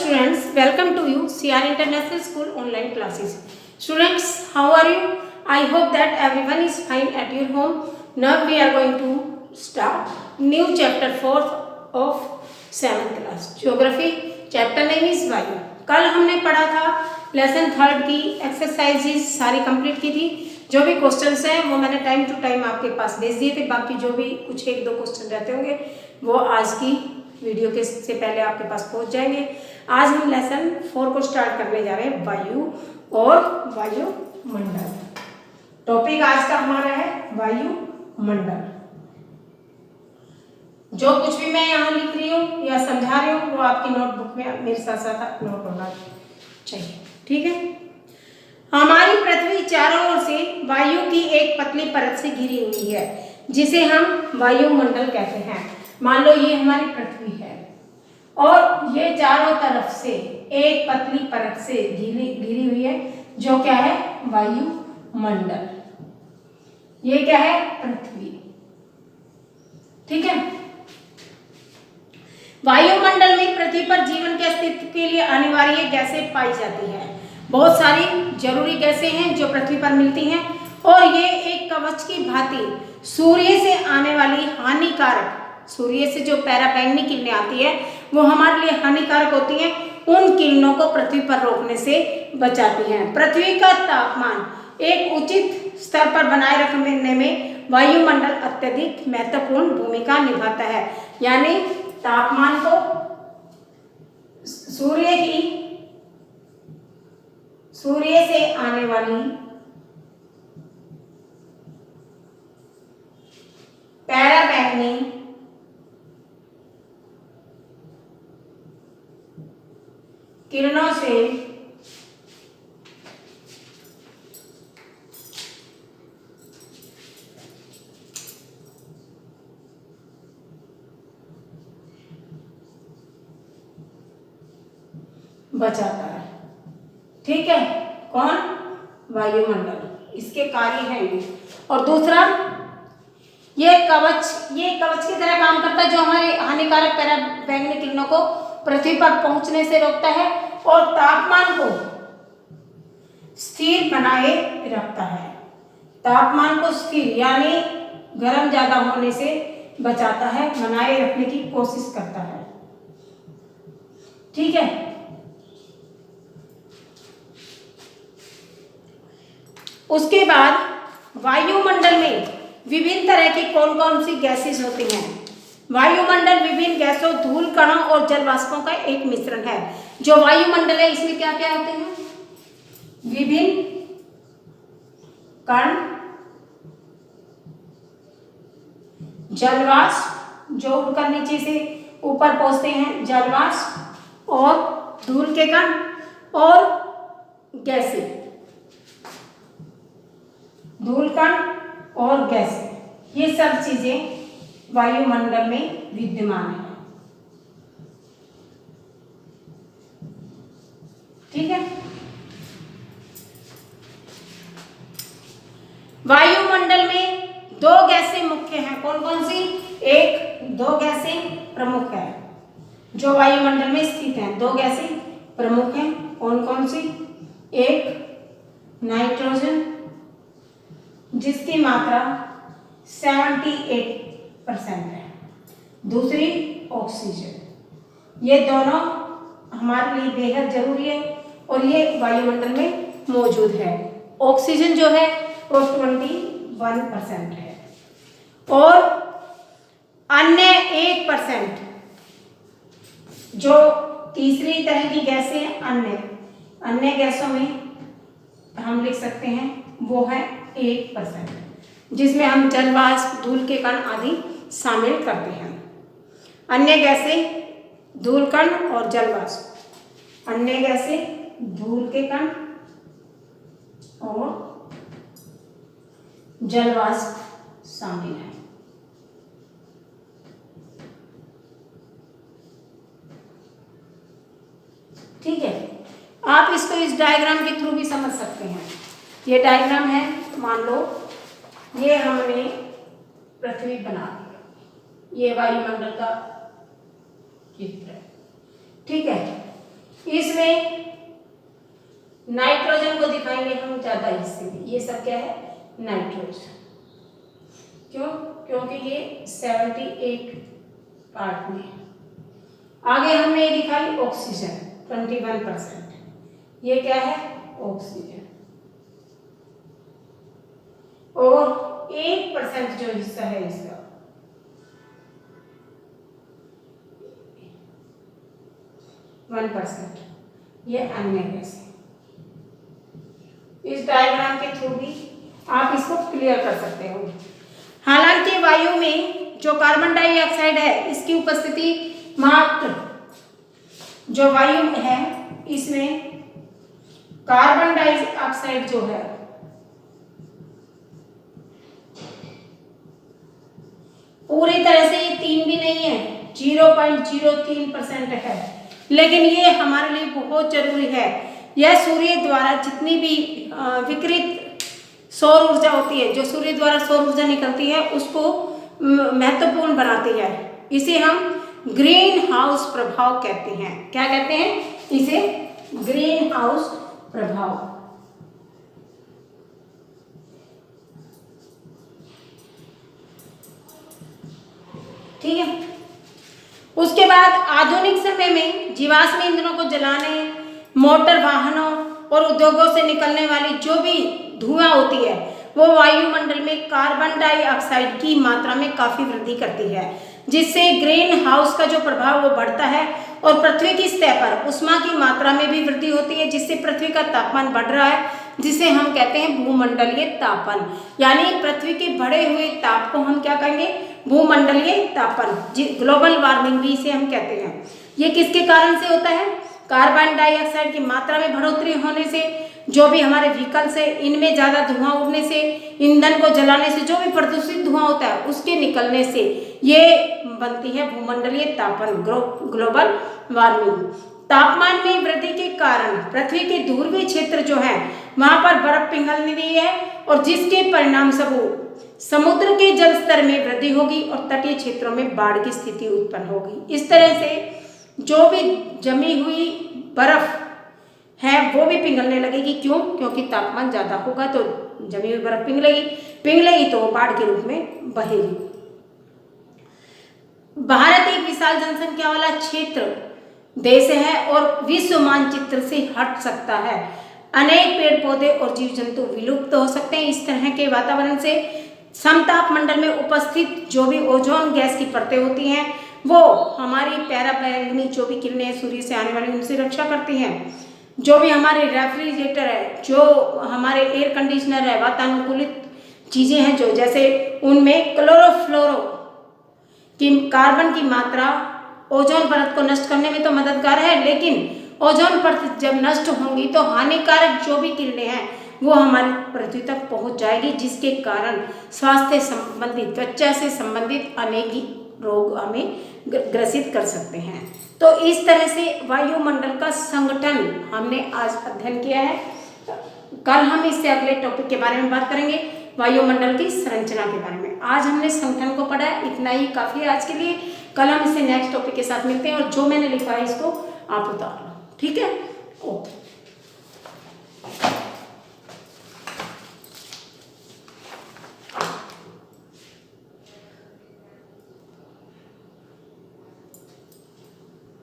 students, welcome to you CR International School online classes. Students, how are you? I hope that everyone is fine at your home. Now we are going to start new chapter 4th of 7th class. Geography. Chapter name is Vayu. कल हमने पढ़ा था lesson 3rd की exercises सारी complete की थी। जो भी क्वेश्चंस हैं वो मैंने टाइम टू टाइम आपके पास भेज दिए थे। बाकी जो भी कुछ एक दो क्वेश्चन रहते होंगे वो आज की वीडियो के से पहले आपके पास पहुंच जाएंगे। आज हम लेसन 4 को स्टार्ट करने जा रहे हैं, वायु और वायुमंडल। टॉपिक आज का हमारा है वायुमंडल। जो कुछ भी मैं यहाँ लिख रही हूँ या समझा रही हूँ वो आपकी नोटबुक में मेरे साथ साथ नोट होना चाहिए, ठीक है। हमारी पृथ्वी चारों ओर से वायु की एक पतली परत से घिरी हुई है जिसे हम वायुमंडल कहते हैं। मान लो ये हमारी पृथ्वी है और ये चारों तरफ से एक पतली परत से घिरी हुई है जो क्या है, वायुमंडल। ये क्या है, पृथ्वी, ठीक है। वायुमंडल में पृथ्वी पर जीवन के अस्तित्व के लिए अनिवार्य गैसें पाई जाती है। बहुत सारी जरूरी गैसें हैं जो पृथ्वी पर मिलती हैं और ये एक कवच की भांति सूर्य से आने वाली हानिकारक, सूर्य से जो पैराबैंगनी किरणें आती है वो हमारे लिए हानिकारक होती हैं, उन किरणों को पृथ्वी पर रोकने से बचाती हैं। पृथ्वी का तापमान एक उचित स्तर पर बनाए रखने में वायुमंडल अत्यधिक महत्वपूर्ण भूमिका निभाता है। यानी तापमान को सूर्य से आने वाली पैराबैंगनी किरणों से बचाता है, ठीक है। कौन? वायुमंडल। इसके कार्य हैं ये। और दूसरा, ये कवच की तरह काम करता है जो हमारे हानिकारक पैराबैंगनी किरणों को पृथ्वी पर पहुंचने से रोकता है और तापमान को स्थिर बनाए रखता है। तापमान को स्थिर यानी गर्म ज्यादा होने से बचाता है, बनाए रखने की कोशिश करता है, ठीक है। उसके बाद वायुमंडल में विभिन्न तरह की कौन कौन सी गैसेस होती हैं। वायुमंडल विभिन्न गैसों, धूल कणों और जल वाष्पों का एक मिश्रण है। जो वायुमंडल है इसमें क्या क्या होते हैं? विभिन्न कण, जलवाष्प जो उड़कर नीचे से ऊपर पहुंचते हैं, जलवाष्प, और धूल के कण और गैसें, धूल कण और गैसें, ये सब चीजें वायुमंडल में विद्यमान है, ठीक है। वायुमंडल में दो गैसें मुख्य हैं। कौन कौन सी? दो गैसें प्रमुख है जो वायुमंडल में स्थित हैं। दो गैसें प्रमुख हैं। कौन कौन सी? एक नाइट्रोजन जिसकी मात्रा 78% है, दूसरी ऑक्सीजन। ये दोनों हमारे लिए बेहद जरूरी है और ये वायुमंडल में मौजूद है। ऑक्सीजन जो है वो 21% है और अन्य 1% जो तीसरी तरह की गैसें अन्य गैसों में हम लिख सकते हैं वो है 1%, जिसमें हम जल वाष्प, धूल के कण आदि शामिल करते हैं। अन्य गैसें धूल कण और जल वाष्प, अन्य गैसें धूल के कण और जल वाष्प शामिल है, ठीक है। आप इसको इस डायग्राम के थ्रू भी समझ सकते हैं। ये डायग्राम है, मान लो ये हमने पृथ्वी बना दी, ये वायुमंडल का चित्र है, ठीक है। इसमें नाइट्रोजन को दिखाएंगे हम ज्यादा हिस्से में। ये सब क्या है? नाइट्रोजन। क्यों? क्योंकि ये 78 पार्ट में। आगे हमने दिखाई ऑक्सीजन 21%। ये क्या है? ऑक्सीजन। और 1% जो हिस्सा है इसका 1%, ये अन्य गैस है। इस डायग्राम के थ्रू भी आप इसको क्लियर कर सकते हो। हालांकि वायु में जो कार्बन डाइऑक्साइड है इसकी उपस्थिति मात्र, जो वायु है इसमें कार्बन डाइऑक्साइड जो है पूरी तरह से ये 3 भी नहीं है, 0.03% है, लेकिन ये हमारे लिए बहुत जरूरी है। यह सूर्य द्वारा जितनी भी विकिरित सौर ऊर्जा होती है, जो सूर्य द्वारा सौर ऊर्जा निकलती है, उसको महत्वपूर्ण बनाती है। इसे हम ग्रीन हाउस प्रभाव कहते हैं। क्या कहते हैं? इसे ग्रीन हाउस प्रभाव। ठीक है। उसके बाद आधुनिक समय में जीवाश्म ईंधनों को जलाने, मोटर वाहनों और उद्योगों से निकलने वाली जो भी धुआं होती है वो वायुमंडल में कार्बन डाइऑक्साइड की मात्रा में काफी वृद्धि करती है, जिससे ग्रीन हाउस का जो प्रभाव वो बढ़ता है और पृथ्वी की सतह पर उष्मा की मात्रा में भी वृद्धि होती है, जिससे पृथ्वी का तापमान बढ़ रहा है, जिसे हम कहते हैं भूमंडलीय तापन। यानी पृथ्वी के बढ़े हुए ताप को हम क्या कहेंगे? भूमंडलीय तापन, ग्लोबल वार्मिंग भी इसे हम कहते हैं। ये किसके कारण से होता है? कार्बन डाइऑक्साइड की मात्रा में बढ़ोतरी होने से, जो भी हमारे व्हीकल्स है इनमें ज्यादा धुआं उड़ने से, ईंधन को जलाने से जो भी प्रदूषित धुआं होता है उसके निकलने से ये बनती है भूमंडलीय तापन, ग्लोबल वार्मिंग। तापमान में वृद्धि के कारण पृथ्वी के ध्रुवीय क्षेत्र जो है वहां पर बर्फ पिघल रही है और जिसके परिणाम स्वरूप समुद्र के जल स्तर में वृद्धि होगी और तटीय क्षेत्रों में बाढ़ की स्थिति उत्पन्न होगी। इस तरह से जो भी जमी हुई बर्फ है वो भी पिघलने लगेगी। क्यों? क्योंकि तापमान ज्यादा होगा तो जमी हुई बर्फ पिघलेगी तो बाढ़ के रूप में बहेगी। भारत एक विशाल जनसंख्या वाला क्षेत्र देश है और विश्व मानचित्र से हट सकता है। अनेक पेड़ पौधे और जीव जंतु विलुप्त हो सकते हैं। इस तरह के वातावरण से समताप मंडल में उपस्थित जो भी ओजोन गैस की परतें होती हैं वो हमारी पराबैंगनी जो भी किरणें सूर्य से आने वाली उनसे रक्षा करती हैं। जो भी हमारे रेफ्रिजरेटर है, जो हमारे एयर कंडीशनर है, वातानुकूलित चीजें हैं जो, जैसे उनमें क्लोरोफ्लोरो की कार्बन की मात्रा ओजोन परत को नष्ट करने में तो मददगार है, लेकिन ओजोन परत जब नष्ट होंगी तो हानिकारक जो भी किरणें हैं वो हमारी पृथ्वी तक पहुंच जाएगी, जिसके कारण स्वास्थ्य संबंधित, त्वचा से संबंधित अनेक रोग हमें ग्रसित कर सकते हैं। तो इस तरह से वायुमंडल का संगठन हमने आज अध्ययन किया है। कल हम इससे अगले टॉपिक के बारे में बात करेंगे, वायुमंडल की संरचना के बारे में। आज हमने संगठन को पढ़ा है, इतना ही काफी है आज के लिए। कल हम इससे नेक्स्ट टॉपिक के साथ मिलते हैं और जो मैंने लिखा है इसको आप उतार लो। ठीक है? ओके।